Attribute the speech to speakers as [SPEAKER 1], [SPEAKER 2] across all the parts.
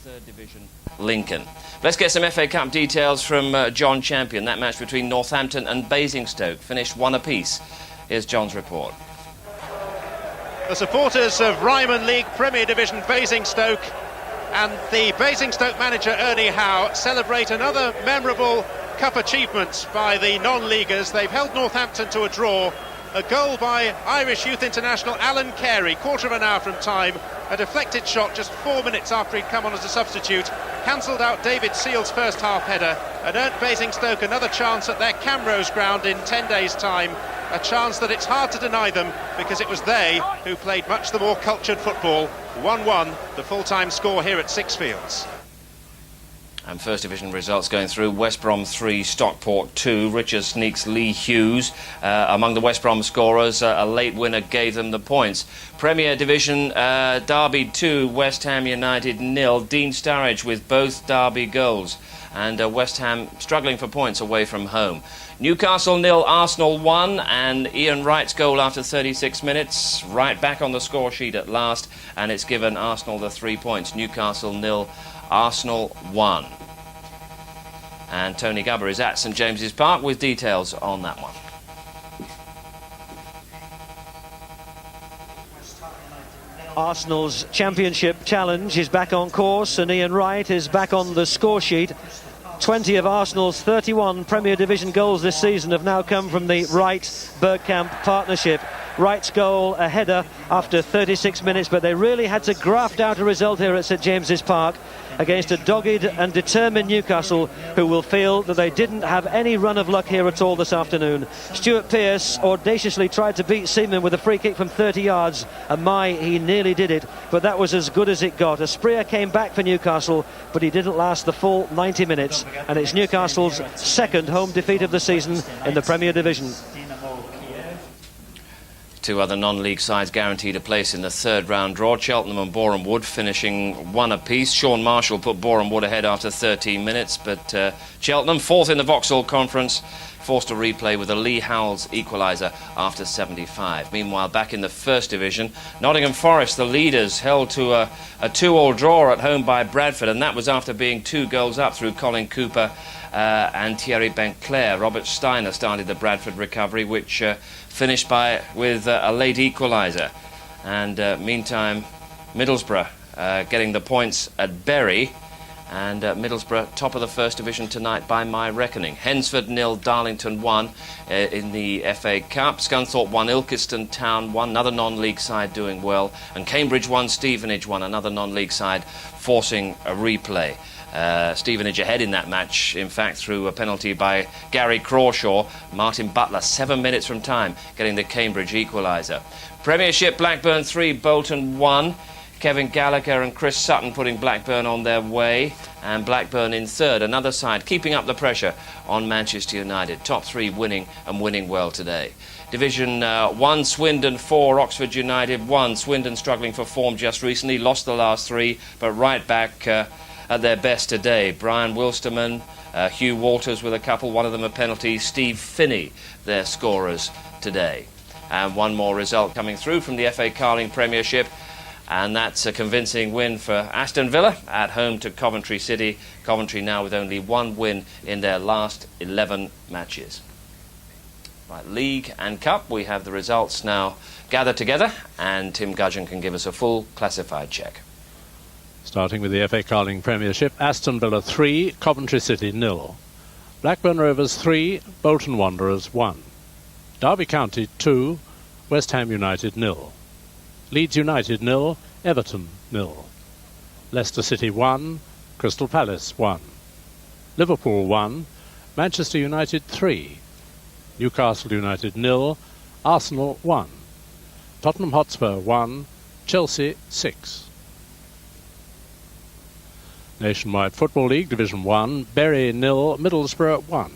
[SPEAKER 1] Third Division Lincoln. Let's get some FA Cup details from John Champion. That match between Northampton and Basingstoke finished 1 apiece. Here's John's report.
[SPEAKER 2] The supporters of Ryman League Premier Division Basingstoke and the Basingstoke manager Ernie Howe celebrate another memorable cup achievement by the non-leaguers. They've held Northampton to a draw. A goal by Irish youth international Alan Carey, quarter of an hour from time. A deflected shot just 4 minutes after he'd come on as a substitute cancelled out David Seal's first half header and earned Basingstoke another chance at their Camrose ground in 10 days' time. A chance that it's hard to deny them because it was they who played much the more cultured football. 1-1, the full-time score here at Sixfields.
[SPEAKER 1] And First Division results going through. West Brom 3, Stockport 2. Richard Sneaks, Lee Hughes. Among the West Brom scorers, a late winner gave them the points. Premier Division, Derby 2, West Ham United 0. Dean Sturridge with both Derby goals. And West Ham struggling for points away from home. Newcastle 0, Arsenal 1, and Ian Wright's goal after 36 minutes. Wright back on the score sheet at last, and it's given Arsenal the 3 points. Newcastle 0, Arsenal 1. And Tony Gubber is at St James's Park with details on that one.
[SPEAKER 3] Arsenal's championship challenge is back on course, and Ian Wright is back on the score sheet. 20 of Arsenal's 31 Premier Division goals this season have now come from the Wright-Bergkamp partnership. Wright's goal, a header after 36 minutes, but they really had to graft out a result here at St James's Park against a dogged and determined Newcastle, who will feel that they didn't have any run of luck here at all this afternoon. Stuart Pearce audaciously tried to beat Seaman with a free kick from 30 yards, and he nearly did it, but that was as good as it got. Asprilla came back for Newcastle, but he didn't last the full 90 minutes, and it's Newcastle's second home defeat of the season in the Premier Division.
[SPEAKER 1] Two other non-league sides guaranteed a place in the third round draw. Cheltenham and Boreham Wood finishing 1 apiece. Sean Marshall put Boreham Wood ahead after 13 minutes, but Cheltenham, fourth in the Vauxhall Conference, forced a replay with a Lee Howells equaliser after 75. Meanwhile, back in the First Division, Nottingham Forest, the leaders, held to a 2-2 draw at home by Bradford, and that was after being 2 goals up through Colin Cooper and Thierry Benclair. Robert Steiner started the Bradford recovery, which finished with a late equaliser. And meantime, Middlesbrough getting the points at Bury, and Middlesbrough top of the First Division tonight by my reckoning. Hensford 0, Darlington 1 in the FA Cup. Scunthorpe 1, Ilkeston Town 1, another non-league side doing well. And Cambridge 1, Stevenage 1, another non-league side forcing a replay. Stevenage ahead in that match, in fact, through a penalty by Gary Crawshaw. Martin Butler, 7 minutes from time, getting the Cambridge equaliser. Premiership, Blackburn 3, Bolton 1. Kevin Gallagher and Chris Sutton putting Blackburn on their way, and Blackburn in third. Another side keeping up the pressure on Manchester United. Top 3 winning, and winning well today. Division 1, Swindon 4, Oxford United 1. Swindon struggling for form just recently, lost the last 3, but right back at their best today. Brian Wilsterman, Hugh Walters with a couple, one of them a penalty. Steve Finney, their scorers today. And one more result coming through from the FA Carling Premiership, and that's a convincing win for Aston Villa at home to Coventry City. Coventry now with only 1 win in their last 11 matches. Right, League and Cup, we have the results now gathered together, and Tim Gudgeon can give us a full classified check.
[SPEAKER 4] Starting with the FA Carling Premiership, Aston Villa 3, Coventry City 0. Blackburn Rovers 3, Bolton Wanderers 1. Derby County 2, West Ham United 0. Leeds United 0, Everton 0. Leicester City 1, Crystal Palace 1. Liverpool 1, Manchester United 3. Newcastle United 0, Arsenal 1. Tottenham Hotspur 1, Chelsea 6. Nationwide Football League Division 1, Bury 0, Middlesbrough 1.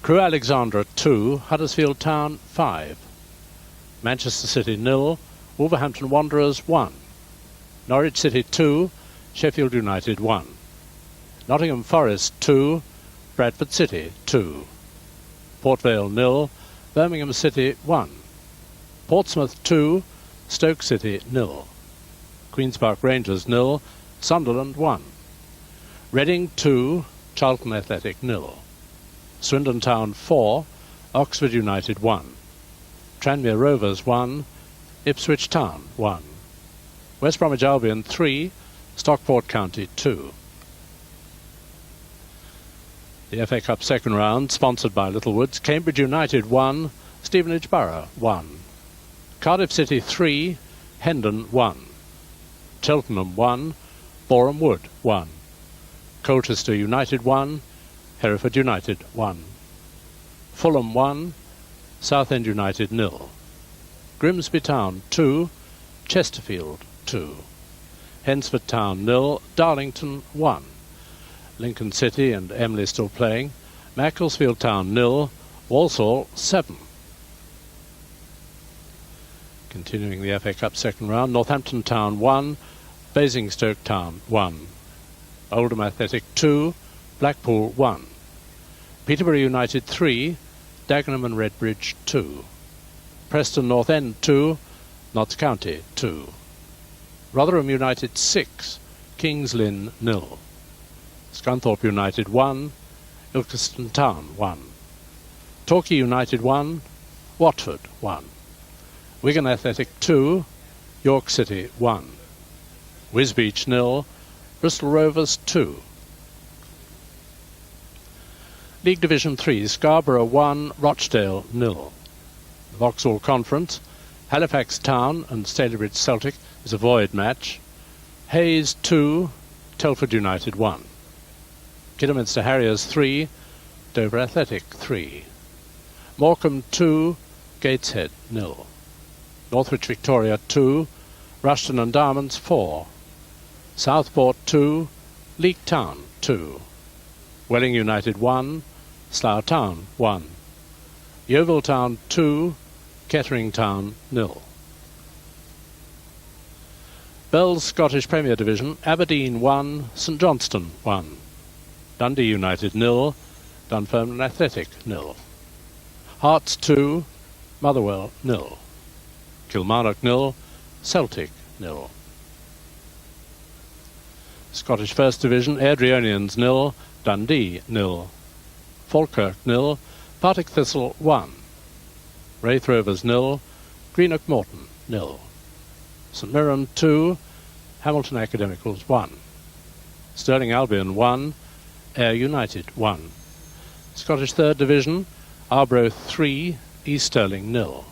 [SPEAKER 4] Crewe Alexandra 2, Huddersfield Town 5. Manchester City 0, Wolverhampton Wanderers 1. Norwich City 2, Sheffield United 1. Nottingham Forest 2, Bradford City 2. Port Vale 0, Birmingham City 1. Portsmouth 2, Stoke City 0. Queen's Park Rangers 0, Sunderland 1. Reading 2, Charlton Athletic 0. Swindon Town 4, Oxford United 1. Tranmere Rovers 1, Ipswich Town 1. West Bromwich Albion 3, Stockport County 2. The FA Cup second round, sponsored by Littlewoods, Cambridge United 1, Stevenage Borough 1. Cardiff City 3, Hendon 1. Cheltenham 1, Boreham Wood 1. Colchester United 1, Hereford United 1. Fulham 1, Southend United 0. Grimsby Town 2, Chesterfield 2. Hensford Town 0, Darlington 1. Lincoln City and Emley still playing. Macclesfield Town 0, Walsall 7. Continuing the FA Cup second round, Northampton Town 1, Basingstoke Town 1. Oldham Athletic 2, Blackpool 1. Peterborough United 3, Dagenham and Redbridge 2. Preston North End 2, Notts County 2. Rotherham United 6, Kings Lynn 0. Scunthorpe United 1, Ilkeston Town 1. Torquay United 1, Watford 1. Wigan Athletic 2, York City 1. Wisbech 0, Bristol Rovers 2. League Division 3, Scarborough 1, Rochdale 0. The Vauxhall Conference, Halifax Town and Stalybridge Celtic is a void match. Hayes 2, Telford United 1. Kidderminster Harriers 3, Dover Athletic 3. Morecambe 2, Gateshead 0. Northwich Victoria 2, Rushton and Diamonds 4. Southport 2, Leek Town 2. Welling United 1, Slough Town 1. Yeovil Town 2, Kettering Town 0. Bell's Scottish Premier Division, Aberdeen 1, St Johnstone 1. Dundee United 0, Dunfermline Athletic 0. Hearts 2, Motherwell 0. Kilmarnock 0, Celtic 0. Scottish First Division, Airdrieonians 0, Dundee 0. Falkirk 0, Partick Thistle 1. Raith Rovers 0, Greenock Morton 0. St Mirren 2, Hamilton Academicals 1. Stirling Albion 1, Ayr United 1. Scottish Third Division, Arbroath 3, East Stirling 0.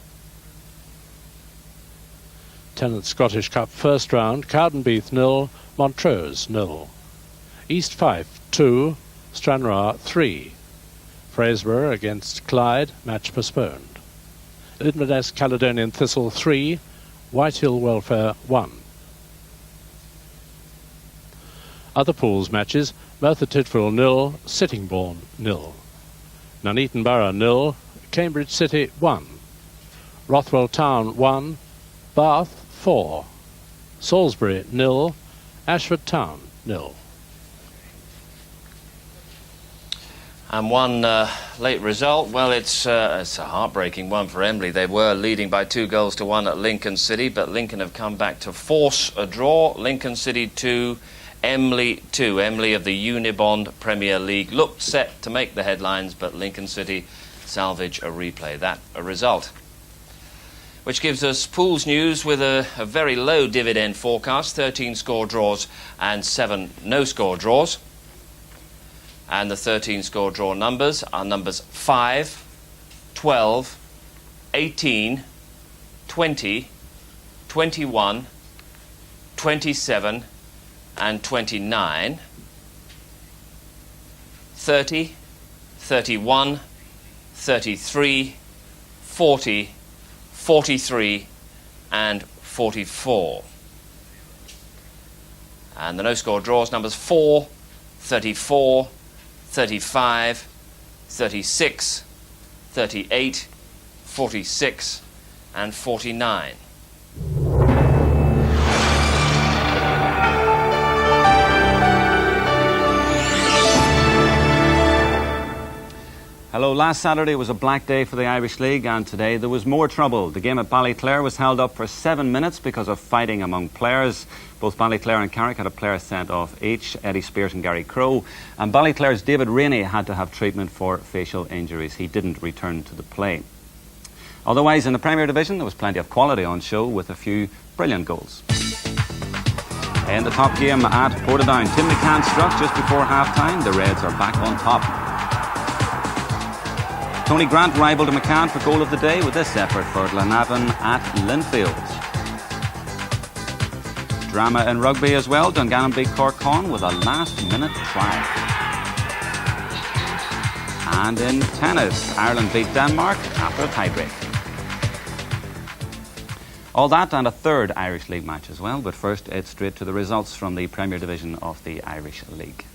[SPEAKER 4] Tennant Scottish Cup first round, Cowdenbeath 0, Montrose 0. East Fife 2, Stranraer 3. Fraserburgh against Clyde, match postponed. Inverness Caledonian Thistle 3, Whitehill Welfare 1. Other pools matches, Merthyr Tydfil 0, Sittingbourne 0. Nuneaton Borough 0, Cambridge City 1. Rothwell Town 1, Bath 4. Salisbury 0, Ashford Town 0.
[SPEAKER 1] And one late result, well, it's a heartbreaking one for Emley. They were leading by 2-1 at Lincoln City, but Lincoln have come back to force a draw. Lincoln City 2, Emley 2. Emley of the Unibond Premier League looked set to make the headlines, but Lincoln City salvage a replay. That a result. Which gives us pools news with a very low dividend forecast, 13 score draws and 7 no-score draws. And the 13 score draw numbers are numbers 5, 12, 18, 20, 21, 27 and 29, 30, 31, 33, 40, 43 and 44. And the no-score draws numbers 4, 34, 35, 36, 38, 46 and 49.
[SPEAKER 5] Hello last Saturday was a black day for the Irish League, and today there was more trouble. The game at Ballyclare was held up for 7 minutes because of fighting among players. Both Ballyclare and Carrick had a player sent off each, Eddie Spears and Gary Crowe. And Ballyclare's David Rainey had to have treatment for facial injuries. He didn't return to the play. Otherwise, in the Premier Division, there was plenty of quality on show with a few brilliant goals. In the top game at Portadown, Tim McCann struck just before half-time. The Reds are back on top. Tony Grant rivaled McCann for goal of the day with this effort for Glenavon at Linfield. Drama in rugby as well. Dungannon beat Cork Con with a last-minute try. And in tennis, Ireland beat Denmark after a tiebreak. All that and a third Irish League match as well, but first it's straight to the results from the Premier Division of the Irish League.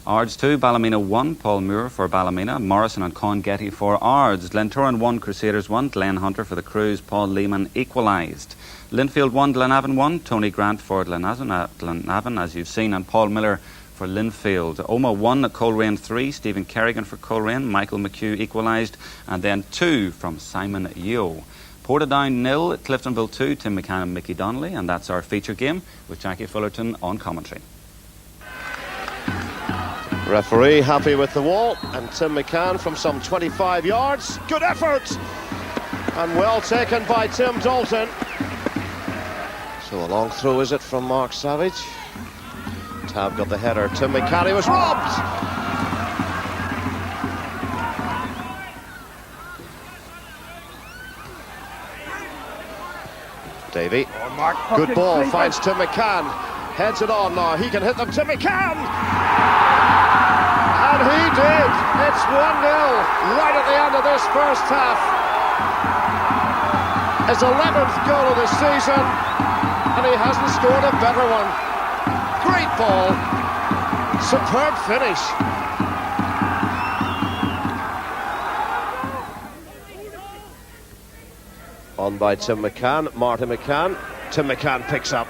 [SPEAKER 5] Ards 2, Ballymena 1, Paul Muir for Ballymena, Morrison and Con Getty for Ards, Glentoran 1, Crusaders 1, Glenn Hunter for the Crews, Paul Lehman equalised. Linfield 1, Glenavon 1, Tony Grant for Glenavon, as you've seen, and Paul Miller for Linfield. Omagh 1, Coleraine 3, Stephen Kerrigan for Coleraine, Michael McHugh equalised, and then 2 from Simon Yeo. Portadown 0, Cliftonville 2, Tim McCann and Mickey Donnelly, and that's our feature game with Jackie Fullerton on commentary.
[SPEAKER 6] Referee happy with the wall, and Tim McCann from some 25 yards. Good effort! And well taken by Tim Dalton. So a long throw is it from Mark Savage. Tab got the header. Tim McCann, he was robbed! Davy. Good ball, finds Tim McCann. Heads it on now, he can hit them. Tim McCann! And he did! It's 1-0 right at the end of this first half. His 11th goal of the season, and he hasn't scored a better one. Great ball, superb finish. On by Tim McCann, Martin McCann. Tim McCann picks up.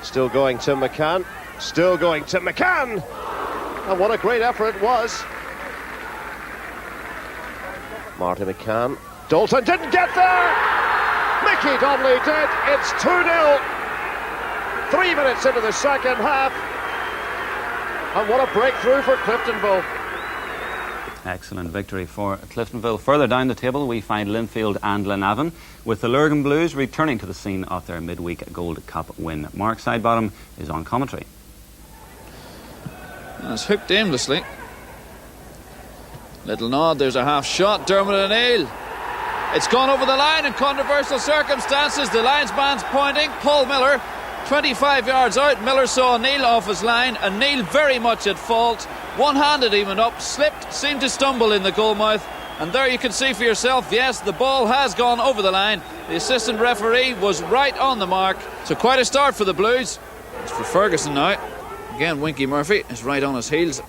[SPEAKER 6] Still going Tim McCann. Still going Tim McCann. And what a great effort it was. Martin McCann. Dalton didn't get there. Mickey Donnelly did. It's 2-0. 3 minutes into the second half. And what a breakthrough for Cliftonville.
[SPEAKER 5] Excellent victory for Cliftonville. Further down the table we find Linfield and Glenavon, with the Lurgan Blues returning to the scene of their midweek Gold Cup win. Mark Sidebottom is on commentary.
[SPEAKER 7] It's hooked aimlessly. Little nod, there's a half shot. Dermot O'Neill. It's gone over the line in controversial circumstances. The linesman's pointing. Paul Miller, 25 yards out. Miller saw O'Neill off his line. O'Neill very much at fault. One-handed he went up, slipped, seemed to stumble in the goal mouth. And there you can see for yourself, yes, the ball has gone over the line. The assistant referee was right on the mark. So quite a start for the Blues. It's for Ferguson now. Again, Winky Murphy is right on his heels.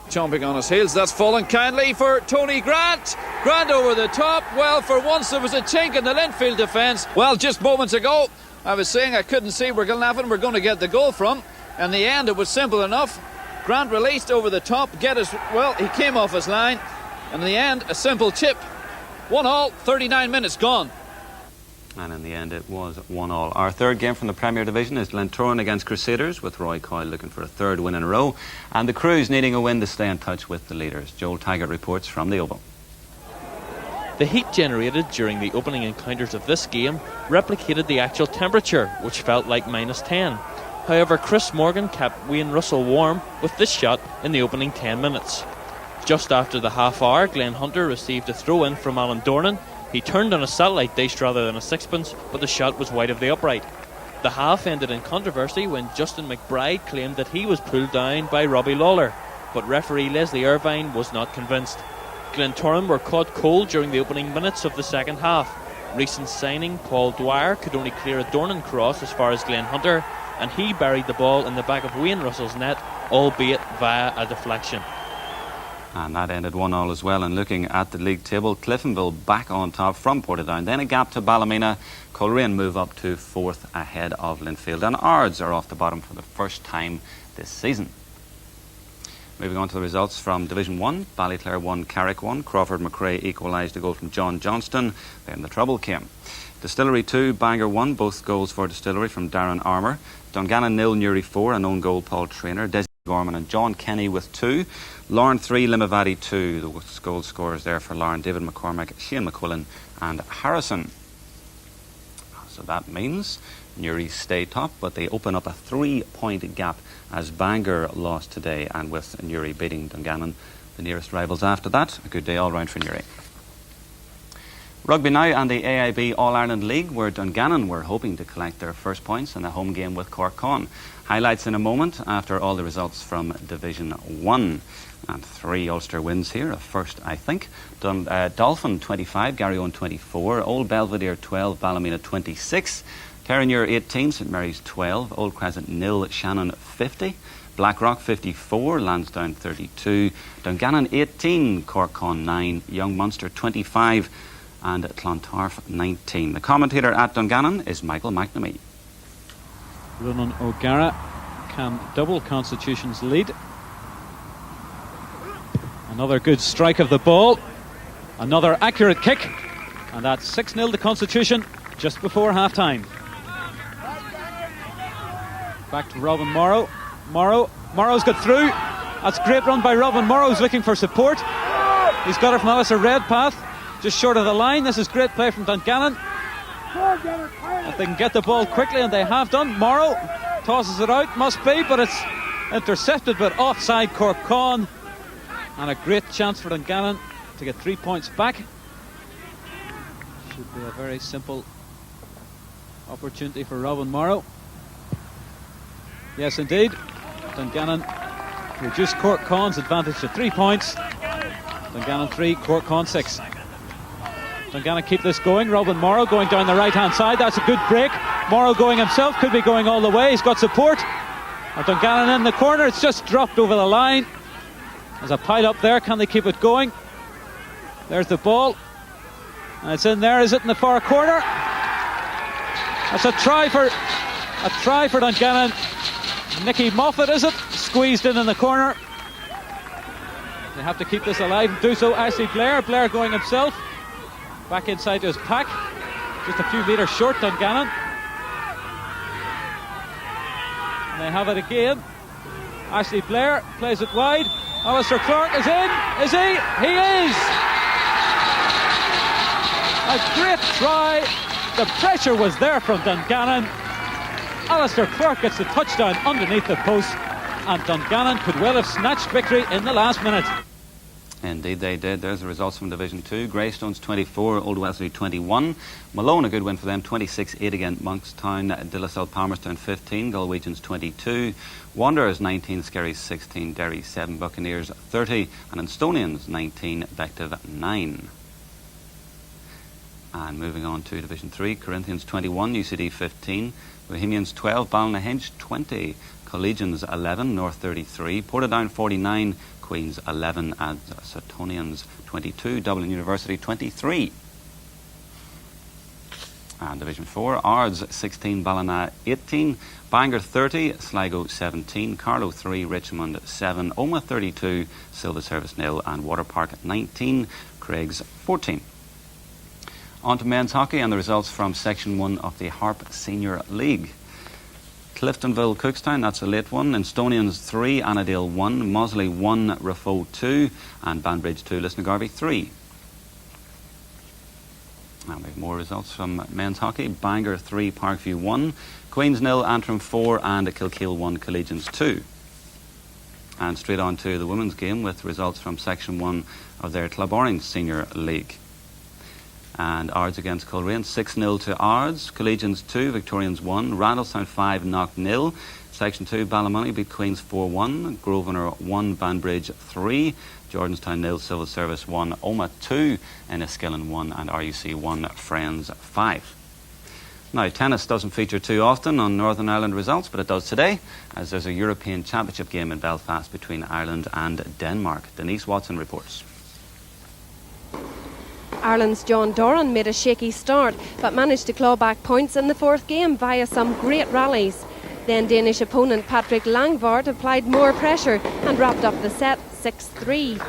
[SPEAKER 7] Chomping on his heels. That's fallen kindly for Tony Grant. Grant over the top. Well, for once there was a chink in the Linfield defence. Well, just moments ago, I was saying I couldn't see where Glenavon were going to get the goal from. In the end, it was simple enough. Grant released over the top. He came off his line. And in the end, a simple chip. 1-1, 39 minutes gone.
[SPEAKER 5] And in the end it was 1-1. Our third game from the Premier Division is Glentoran against Crusaders, with Roy Coyle looking for a third win in a row, and the Crews needing a win to stay in touch with the leaders. Joel Taggart reports from the Oval.
[SPEAKER 8] The heat generated during the opening encounters of this game replicated the actual temperature, which felt like -10. However, Chris Morgan kept Wayne Russell warm with this shot in the opening 10 minutes. Just after the half hour, Glenn Hunter received a throw-in from Alan Dornan. He turned on a satellite dish rather than a sixpence, but the shot was wide of the upright. The half ended in controversy when Justin McBride claimed that he was pulled down by Robbie Lawler, but referee Leslie Irvine was not convinced. Glentoran were caught cold during the opening minutes of the second half. Recent signing Paul Dwyer could only clear a Dornan cross as far as Glenn Hunter, and he buried the ball in the back of Wayne Russell's net, albeit via a deflection.
[SPEAKER 5] And that ended 1-1 as well. And looking at the league table, Cliftonville back on top from Portadown. Then a gap to Ballymena. Coleraine move up to 4th ahead of Linfield. And Ards are off the bottom for the first time this season. Moving on to the results from Division 1, Ballyclare 1, Carrick 1, Crawford McRae equalised a goal from John Johnston, then the trouble came. Distillery 2, Bangor 1, both goals for Distillery from Darren Armour. Dungannon 0, Newry 4, an own goal Paul Traynor, Desmond Gorman and John Kenny with 2. Lauren 3, Limavady 2, the goal scorers there for Lauren, David McCormack, Shane McQuillan and Harrison. So that means Newry stay top, but they open up a 3-point gap as Bangor lost today, and with Newry beating Dungannon, the nearest rivals after that. A good day all round for Newry. Rugby now and the AIB All-Ireland League, where Dungannon were hoping to collect their first points in a home game with Cork Con. Highlights in a moment after all the results from Division 1. And 3 Ulster wins here, a first I think. Dolphin 25, Garryowen 24, Old Belvedere 12, Ballymena 26, Terranure 18, St Mary's 12, Old Crescent 0, Shannon 50, Blackrock 54, Lansdowne 32, Dungannon 18, Cork Con 9, Young Munster 25 and Clontarf 19. The commentator at Dungannon is Michael McNamee.
[SPEAKER 9] Ronan O'Gara can double Constitution's lead. Another good strike of the ball, another accurate kick, and that's 6-0 to Constitution just before half-time. Back to Robin Morrow. Morrow's got through. That's a great run by Robin Morrow, who's looking for support. He's got it from Alistair Redpath, just short of the line. This is great play from Dungannon. If they can get the ball quickly, and they have done. Morrow tosses it out, must be, but it's intercepted, but offside Cork Con. And a great chance for Dungannon to get 3 points back. Should be a very simple opportunity for Robin Morrow. Yes, indeed. Dungannon reduced Cork Con's advantage to 3 points. Dungannon 3, Cork Con 6. Dungannon keep this going. Robin Morrow going down the right-hand side. That's a good break. Morrow going himself, could be going all the way. He's got support. Dungannon in the corner. It's just dropped over the line. There's a pile up there. Can they keep it going? There's the ball. And it's in there. Is it in the far corner? That's a try for Dungannon. Nicky Moffat, is it? Squeezed in the corner. They have to keep this alive and do so. Ashley Blair going himself. Back inside to his pack. Just a few metres short, Dungannon. And they have it again. Ashley Blair plays it wide. Alistair Clark is in. Is he? He is! A great try. The pressure was there from Dungannon. Alistair Clark gets the touchdown underneath the post, and Dungannon could well have snatched victory in the last minute.
[SPEAKER 5] Indeed they did. There's the results from Division 2. Greystones 24, Old Wesley 21. Malone, a good win for them, 26-8 against Monkstown. Dillasell Palmerstown 15, Galwegians 22. Wanderers 19, Skerries 16, Derry 7, Buccaneers 30, and Estonians 19, Bective 9. And moving on to Division 3, Corinthians 21, UCD 15, Bohemians 12, Ballinahenge 20, Collegians 11, North 33, Portadown 49, Queens 11, and Suttonians 22, Dublin University 23. And Division 4, Ards 16, Ballina 18, Bangor 30, Sligo 17, Carlow 3, Richmond 7, Omagh 32, Silva Service 0, and Waterpark 19, Craigs 14. On to men's hockey and the results from Section 1 of the Harp Senior League. Cliftonville Cookstown, that's a late one. Estonians 3, Annandale 1, Mosley 1, Rafo 2, and Banbridge 2, Lisnagarvey 3. And we have more results from men's hockey. Bangor 3, Parkview 1, Queens 0, Antrim 4, and Kilkeel 1, Collegians 2. And straight on to the women's game with results from Section 1 of their Club Orange Senior League. And Ards against Coleraine, 6-0 to Ards. Collegians 2, Victorians 1, Randallstown 5, Knock 0. Section 2, Ballymoney beat Queens 4-1, Grosvenor 1, Banbridge 3, Jordanstown 0, Civil Service 1, Omagh 2, Enniskillen 1, and RUC 1, Friends 5. Now, tennis doesn't feature too often on Northern Ireland results, but it does today, as there's a European Championship game in Belfast between Ireland and Denmark. Denise Watson reports.
[SPEAKER 10] Ireland's John Doran made a shaky start but managed to claw back points in the fourth game via some great rallies. Then Danish opponent Patrick Langvart applied more pressure and wrapped up the set 6-3.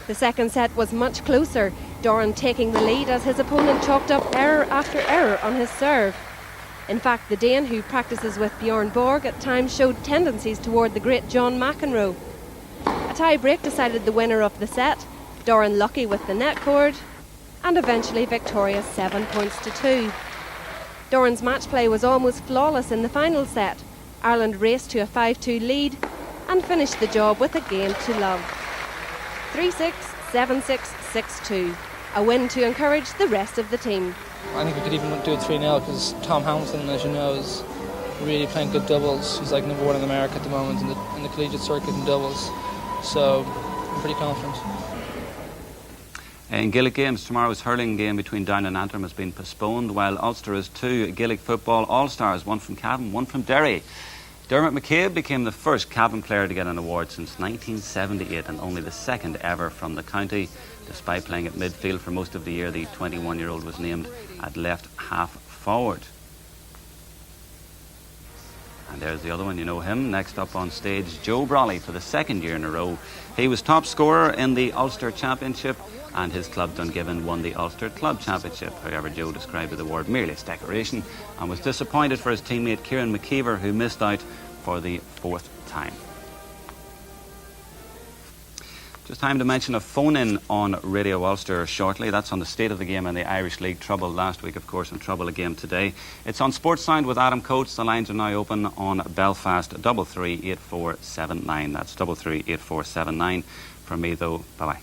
[SPEAKER 10] The second set was much closer, Doran taking the lead as his opponent chalked up error after error on his serve. In fact, the Dane, who practices with Bjorn Borg, at times showed tendencies toward the great John McEnroe. A tie break decided the winner of the set, Doran lucky with the net cord, and eventually victorious 7-2. Doran's match play was almost flawless in the final set. Ireland raced to a 5-2 lead and finished the job with a game to love. 3-6, 7-6, 6-2. A win to encourage the rest of the team.
[SPEAKER 11] I think we could even do it 3-0 because Tom Hamilton, as you know, is really playing good doubles. He's like number one in America at the moment in the collegiate circuit in doubles. So I'm pretty confident.
[SPEAKER 5] In Gaelic games, tomorrow's hurling game between Down and Antrim has been postponed, while Ulster has 2 Gaelic football all-stars, one from Cavan, one from Derry. Dermot McCabe became the first Cavan player to get an award since 1978 and only the second ever from the county. Despite playing at midfield for most of the year, the 21-year-old was named at left half forward. And there's the other one, you know him. Next up on stage, Joe Brawley for the second year in a row. He was top scorer in the Ulster Championship and his club Dungiven won the Ulster Club Championship. However, Joe described the award merely as decoration and was disappointed for his teammate Kieran McKeever, who missed out for the 4th time. Just time to mention a phone-in on Radio Ulster shortly. That's on the state of the game in the Irish League. Trouble last week, of course, and trouble again today. It's on Sports Sound with Adam Coates. The lines are now open on Belfast 338479. That's 338479. From me, though, bye-bye.